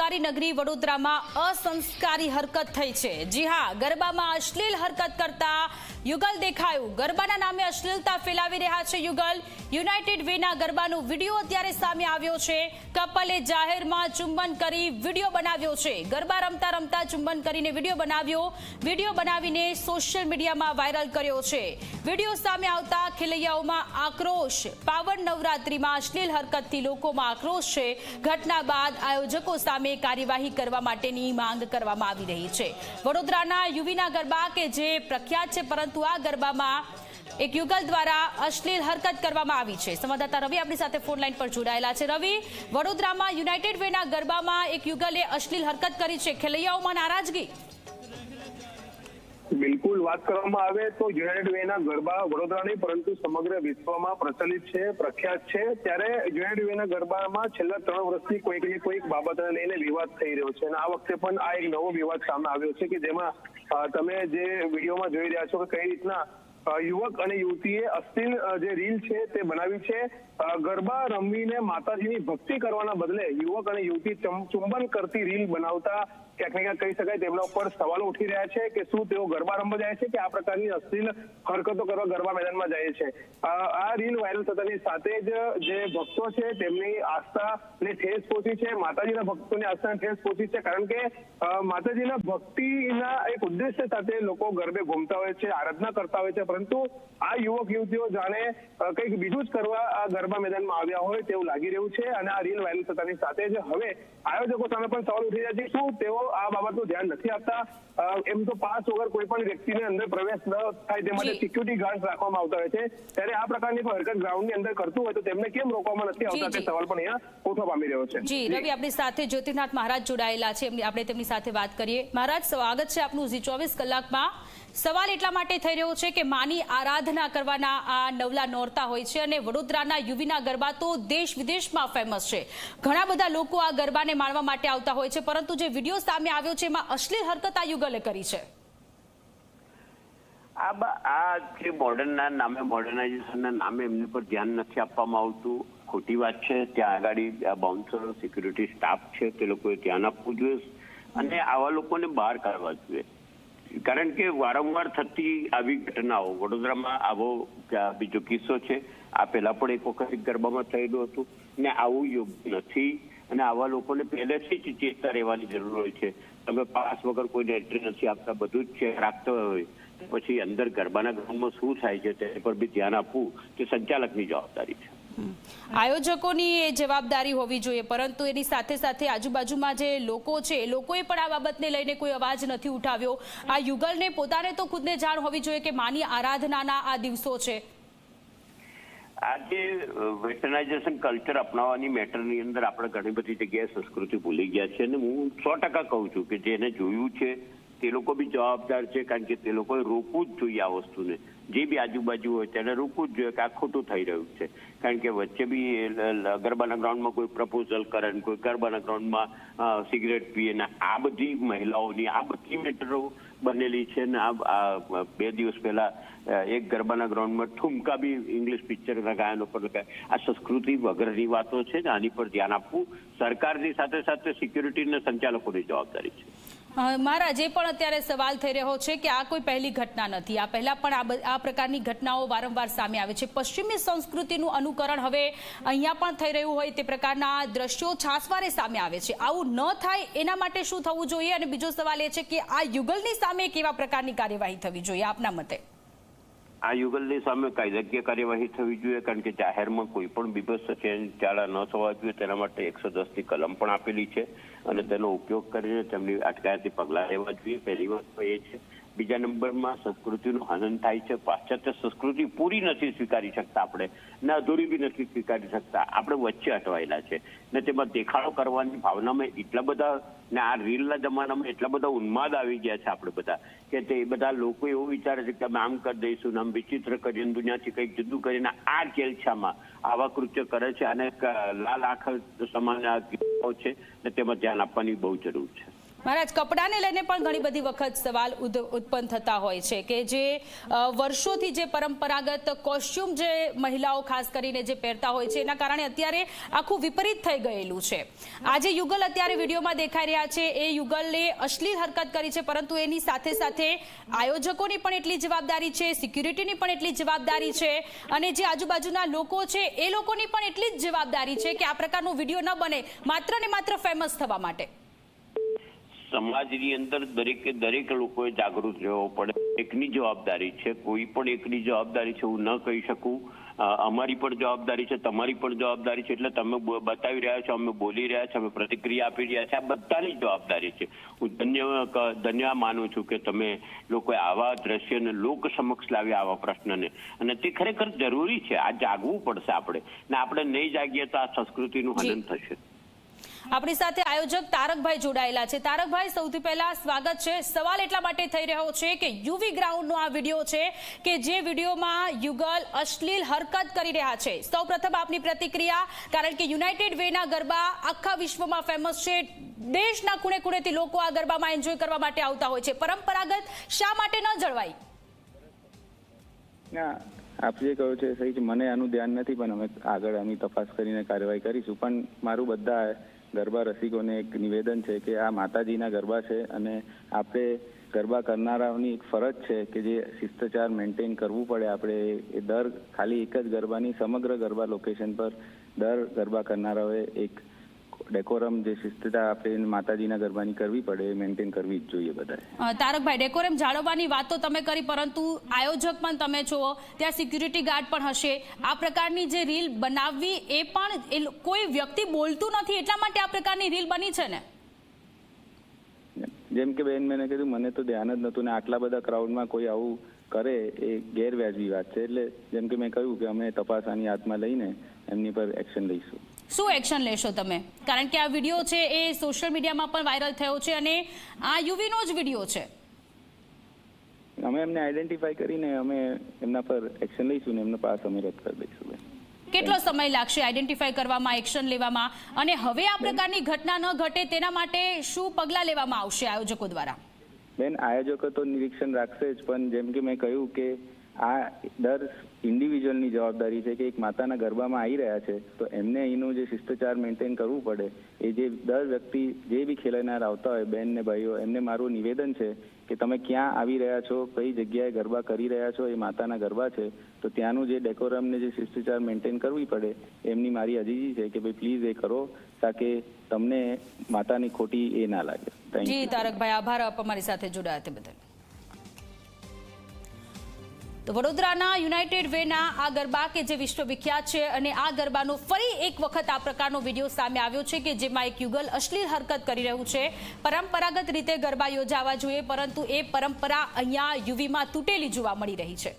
સંસ્કારી નગરી વડોદરામાં અસંસ્કારી હરકત થઈ છે। જી હા, ગરબામાં અશ્લીલ હરકત કરતા યુગલ દેખાયું। ગરબાના નામે અશ્લીલતા ફેલાવી રહ્યા છે યુગલ। યુનાઇટેડ વેના ગરબાનો વિડીયો અત્યારે સામે આવ્યો છે। કપલે જાહેરમાં ચુંબન કરી વિડીયો બનાવ્યો છે। ગરબા રમતા રમતા ચુંબન કરીને વિડીયો બનાવીને સોશિયલ મીડિયામાં વાયરલ કર્યો છે। વિડીયો સામે આવતા ખેલૈયાઓમાં આક્રોશ। પાવન નવરાત્રીમાં અશ્લીલ હરકતથી લોકોમાં આક્રોશ છે। ઘટના બાદ આયોજકો સામે કાર્યવાહી કરવા માટેની માંગ કરવામાં આવી રહી છે। વડોદરાના યુવીના ગરબા કે જે પ્રખ્યાત છે, પરંતુ આ ગરબામાં એક યુગલ દ્વારા અશ્લીલ હરકત કરવામાં આવી છે। સંવાદદાતા રવિ આપણી સાથે ફોન લાઈન પર જોડાયેલા છે। રવિ, વડોદરામાં યુનાઇટેડ વેના ગરબામાં એક યુગલે અશ્લીલ હરકત કરી છે, ખેલૈયાઓમાં નારાજગી। બિલકુલ, વાત કરવામાં આવે તો યુનાઇટેડ વેના ગરબા વડોદરા નહીં પરંતુ સમગ્ર વિશ્વમાં પ્રચલિત છે, પ્રખ્યાત છે। ત્યારે યુનાઇટેડ વેના ગરબામાં છેલ્લા 3 વર્ષથી કોઈક ને કોઈક બાબતને લઈને વિવાદ થઈ રહ્યો છે અને આ વખતે પણ આ એક નવો વિવાદ સામે આવ્યો છે કે જેમાં તમે જે વિડીયોમાં જોઈ રહ્યા છો કે કઈ રીતના યુવક અને યુવતીએ અશ્લીલ જે રીલ છે તે બનાવી છે। ગરબા રમીને માતાજીની ભક્તિ કરવાના બદલે યુવક અને યુવતી ચુંબન કરતી રીલ બનાવતા ક્યાંક ને ક્યાંક કહી શકાય તેમના ઉપર સવાલો ઉઠી રહ્યા છે કે શું તેઓ ગરબા રમવા જાય છે કે આ પ્રકારની અશ્લીલ હરકતો કરવા ગરબા મેદાનમાં જાય છે। આ રીલ વાયરલ થતાની સાથે જ જે ભક્તો છે તેમની આસ્થાને ઠેસ પહોંચી છે, માતાજીના ભક્તોની આસ્થાને ઠેસ પહોંચી છે, કારણ કે માતાજીના ભક્તિના એક ઉદ્દેશ્ય સાથે લોકો ગરબે ઘૂમતા હોય છે, આરાધના કરતા હોય છે, પરંતુ આ યુવક યુવતીઓ જાણે કંઈક બીજું જ કરવા આ ગરબા મેદાનમાં આવ્યા હોય તેવું લાગી રહ્યું છે અને આ રીલ વાયરલ થતાની સાથે જ હવે આયોજકો સામે પણ સવાલ ઉઠી રહ્યા છે શું તેઓ આ બાબતનું ધ્યાન નથી આપતા। એમ તો પાસ વગર કોઈ પણ વ્યક્તિને અંદર પ્રવેશ ન થાય તે માટે સિક્યુરિટી ગાર્ડ રાખવામાં આવતા હોય છે, ત્યારે આ પ્રકારની હરકત ગ્રાઉન્ડની અંદર કરતું હોય તો તેમને કેમ રોકવામાં નથી આવતા તે સવાલ પણ અહીંયા ઉઠવા પામી રહ્યો છે। જી રવિ, આપણી સાથે જ્યોતિનાથ મહારાજ જોડાયેલા છે, આપણે તેમની સાથે વાત કરીએ। મહારાજ, સ્વાગત છે આપનું ઝી 24 કલાકમાં। સવાલ એટલા માટે થઈ રહ્યો છે કે માની આરાધના કરવાના આ નવલા નોરતા હોય છે અને વડોદરાના યુવીના ગરબા તો દેશ વિદેશમાં ફેમસ છે। ઘણા બધા લોકો આ ગરબાને માણવા માટે આવતા હોય છે, પરંતુ જે વિડીયો સામે આવ્યો છે એમાં અશ્લીલ હરકત આ યુગલે કરી છે। આ જે મોડર્નના નામે, મોડર્નાઇઝેશનના નામે એમની પર ધ્યાન નથી આપવામાં આવતું, ખોટી વાત છે। ત્યાં આગળ બાઉન્સર, સિક્યુરિટી સ્ટાફ છે, તે લોકોએ ધ્યાન આપવું જોઈએ અને આવા લોકોને બહાર કાઢવા જોઈએ, કારણ કે વારંવાર થતી આવી ઘટનાઓ વડોદરામાં આવો બીજો કિસ્સો છે। આ પહેલા પણ એક વખત ગરબામાં થયેલું હતું ને આવું યોગ્ય નથી અને આવા લોકોને પહેલેથી જ ચેતતા રહેવાની જરૂર હોય છે। તમે પાસ વગર કોઈને એન્ટ્રી નથી આપતા, બધું જ ચેક રાખતા હોય પછી અંદર ગરબાના ગ્રાઉન્ડમાં શું થાય છે તે પર બી ધ્યાન આપવું તે સંચાલકની જવાબદારી છે। આયોજકોની એ જવાબદારી હોવી જોઈએ, પરંતુ એની સાથે સાથે આજુબાજુમાં જે લોકો છે એ લોકોએ પણ આ બાબતને લઈને કોઈ અવાજ નથી ઉઠાવ્યો। આ યુગલને પોતાને તો ખુદને જાણ હોવી જોઈએ કે માની આરાધનાના આ દિવસો છે। આજે વેસ્ટર્નાઇઝેશન કલ્ચર અપનાવવાની મેટરની અંદર આપણે ઘણી બધી જગ્યાએ સંસ્કૃતિ ભૂલી ગયા છે અને હું 100% કહું છું કે જેને જોયું છે તે લોકો બી જવાબદાર છે, કારણ કે તે લોકોએ રોકવું જ જોઈએ આ વસ્તુને। જે બી આજુબાજુ હોય તેને રોકવું જ જોઈએ કે આ ખોટું થઈ રહ્યું છે, કારણ કે વચ્ચે બી ગરબાના ગ્રાઉન્ડમાં કોઈ પ્રપોઝલ કરે, કોઈ ગરબાના ગ્રાઉન્ડમાં સિગરેટ પીએ ને આ બધી મહિલાઓની આ બધી મેટરો બનેલી છે ને આ 2 દિવસ પહેલા એક ગરબાના ગ્રાઉન્ડમાં ઠુમકા બી ઇંગ્લિશ પિક્ચરના ગાયનો પર લગાય। આ સંસ્કૃતિ વગરની વાતો છે ને આની પર ધ્યાન આપવું સરકારની સાથે સાથે સિક્યુરિટી અને સંચાલકોની જવાબદારી છે। મહારાજ, એ પણ અત્યારે સવાલ થઈ રહ્યો છે કે આ કોઈ પહેલી ઘટના નથી, આ પહેલા પણ આ પ્રકારની ઘટનાઓ વારંવાર સામે આવે છે। પશ્ચિમી સંસ્કૃતિનું અનુકરણ હવે અહીંયા પણ થઈ રહ્યું હોય તે પ્રકારના દ્રશ્યો છાસવારે સામે આવે છે। આવું ન થાય એના માટે શું થવું જોઈએ? અને બીજો સવાલ એ છે કે આ યુગલની સામે કેવા પ્રકારની કાર્યવાહી થવી જોઈએ આપના મતે? આ યુગલની સામે કાયદાકીય કાર્યવાહી થવી જોઈએ, કારણ કે જાહેરમાં કોઈ પણ બીભત્સ ચાળા ન થવા જોઈએ તેના માટે 110ની કલમ પણ આપેલી છે અને તેનો ઉપયોગ કરીને તેમની અટકાયતી પગલાં લેવા જોઈએ। પહેલી વાત તો એ છે। બીજા નંબરમાં સંસ્કૃતિનું હનન થાય છે। પાશ્ચાત્ય સંસ્કૃતિ પૂરી નથી સ્વીકારી શકતા આપણે, ને અધૂરી બી નથી સ્વીકારી શકતા, આપણે વચ્ચે અટવાયેલા છે ને તેમાં દેખાડો કરવાની ભાવનામાં એટલા બધા ને આ રીલના જમાનામાં એટલા બધા ઉન્માદ આવી ગયા છે આપણે બધા કે તે બધા લોકો એવું વિચારે છે કે અમે આમ કરી દઈશું, આમ વિચિત્ર કરીને દુનિયાથી કંઈક જુદું કરીને આ કેલછામાં આવા કૃત્ય કરે છે અને લાલ આંખ સમાન છે ને તેમાં ધ્યાન આપવાની બહુ જરૂર છે। મહારાજ, કપડાને લઈને પણ ઘણી બધી વખત સવાલ ઉત્પન્ન થતા હોય છે કે જે વર્ષોથી જે પરંપરાગત કોસ્ચ્યુમ જે મહિલાઓ ખાસ કરીને જે પહેરતા હોય છે એના કારણે અત્યારે આખું વિપરીત થઈ ગયેલું છે. આજે યુગલ અત્યારે વિડીયોમાં દેખાઈ રહ્યા છે, એ યુગલે અશ્લીલ હરકત કરી છે, પરંતુ એની સાથે સાથે આયોજકોની પણ એટલી જવાબદારી છે, સિક્યુરિટીની પણ એટલી જવાબદારી છે, અને જે આજુબાજુના લોકો છે એ લોકોની પણ એટલી જ જવાબદારી છે કે આ પ્રકારનો વિડીયો ન બને માત્ર ને માત્ર ફેમસ થવા માટે. સમાજની અંદર દરેક લોકોએ જાગૃત રહેવો પડે. એકની જવાબદારી છે, કોઈ પણ એકની જવાબદારી છે હું ન કહી શકું. અમારી પણ જવાબદારી છે, તમારી પણ જવાબદારી છે. એટલે તમે બતાવી રહ્યા છો, અમે બોલી રહ્યા છો, અમે પ્રતિક્રિયા આપી રહ્યા છે, આ બધાની જવાબદારી છે. હું ધન્ય માનું છું કે તમે લોકોએ આવા દ્રશ્યને લોક સમક્ષ લાવ્યા, આવા પ્રશ્નને, અને તે ખરેખર જરૂરી છે. આ જાગવું પડશે આપણે, ને આપણે નહીં જાગીએ તો આ સંસ્કૃતિનું હનન થશે. આપણી સાથે આયોજક તારકભાઈ જોડાયેલા છે. તારકભાઈ, સૌથી પહેલા સ્વાગત છે. સવાલ એટલા માટે થઈ રહ્યો છે કે યુવી ગ્રાઉન્ડનો આ વિડીયો છે કે જે વિડીયોમાં યુગલ અશ્લીલ હરકત કરી રહ્યા છે. સૌપ્રથમ આપની પ્રતિક્રિયા, કારણ કે યુનાઇટેડ વેના ગરબા આખા વિશ્વમાં ફેમસ છે. દેશના ખૂણે ખૂણેથી લોકો આ ગરબામાં એન્જોય કરવા માટે આવતા હોય છે. પરંપરાગત શા માટે ન જળવાય? આપ જે કહો છો સહી છે, મને આનું ધ્યાન નથી, પણ અમે આગળ આની તપાસ કરીને કાર્યવાહી કરીશું. પણ મારું બધા ગરબા રસિકોને એક નિવેદન છે કે આ માતાજીના ગરબા છે, અને આપણે ગરબા કરનારાઓની એક ફરજ છે કે જે શિષ્ટાચાર મેન્ટેન કરવું પડે. આપણે ખાલી એક જ ગરબાની સમગ્ર ગરબા લોકેશન પર ગરબા કરનારાઓએ એક ડેકોરમ, જે શિસ્તતા આપણે માતાજીના ગરબાની કરવી પડે, એ મેન્ટેન કરવી જ જોઈએ બધાએ. તારકભાઈ, ડેકોરમ જાળવવાની વાત તો તમે કરી, પરંતુ આયોજક પણ તમે છો, ત્યાં સિક્યુરિટી ગાર્ડ પણ હશે. આ પ્રકારની જે રીલ બનાવવી એ પણ કોઈ વ્યક્તિ બોલતું નથી એટલા માટે આ પ્રકારની રીલ બની છે ને? જેમ કે બેન મેં કીધું, મને તો ધ્યાન જ નહોતું, ને આટલા બધા ક્રાઉડમાં કોઈ આવું કરે એ ગેરવ્યાજબી વાત છે. એટલે જેમ કે મેં કહ્યું કે અમે તપાસ આની હાથમાં લઈને એમની પર એક્શન લઈશું. શું એક્શન લેશો તમે? કારણ કે આ વિડીયો છે એ સોશિયલ મીડિયામાં પણ વાયરલ થયો છે, અને આ યુવીનો જ વિડીયો છે. અમે એમને આઈડેન્ટિફાઈ કરીને અમે એમના પર એક્શન લઈશું, ને એમનો પાસ અમે રદ કરી દઈશું. કેટલો સમય લાગશે આઈડેન્ટિફાઈ કરવામાં, એક્શન લેવામાં, અને હવે આ પ્રકારની ઘટના ન ઘટે તેના માટે શું પગલાં લેવામાં આવશે આયોજકો દ્વારા? બેન, આયોજકો તો નિરીક્ષણ રાખશે જ, પણ જેમ કે મેં કહ્યું કે આ ઇન્ડિવિજ્યુઅલની જવાબદારી છે કે એક માતાના ગરબામાં આવી રહ્યા છે તો એમને અહીંનું જે શિષ્ટાચાર મેન્ટેન કરવું પડે. એ જે વ્યક્તિ જે બી ખેલનાર આવતા હોય, બહેન ને ભાઈઓ, એમને મારું નિવેદન છે કે તમે ક્યાં આવી રહ્યા છો, કઈ જગ્યાએ ગરબા કરી રહ્યા છો, એ માતાના ગરબા છે, તો ત્યાંનું જે ડેકોરમ ને જે શિષ્ટાચાર મેન્ટેન કરવી પડે, એમની મારી અરજી છે કે ભાઈ પ્લીઝ એ કરો, તાકે તમને માતાની ખોટી એ ના લાગે. જી તારકભાઈ, આભાર આપ અમારી સાથે જોડાયા તે બદલ. તો વડોદરાના યુનાઇટેડ વેના આ ગરબા કે જે વિશ્વવિખ્યાત છે, અને આ ગરબાનો ફરી એક વખત આ પ્રકારનો વિડીયો સામે આવ્યો છે કે જેમાં એક યુગલ અશ્લીલ હરકત કરી રહ્યું છે. પરંપરાગત રીતે ગરબા યોજાવા જોઈએ, પરંતુ એ પરંપરા અહીંયા યુવીમાં તૂટેલી જોવા મળી રહી છે.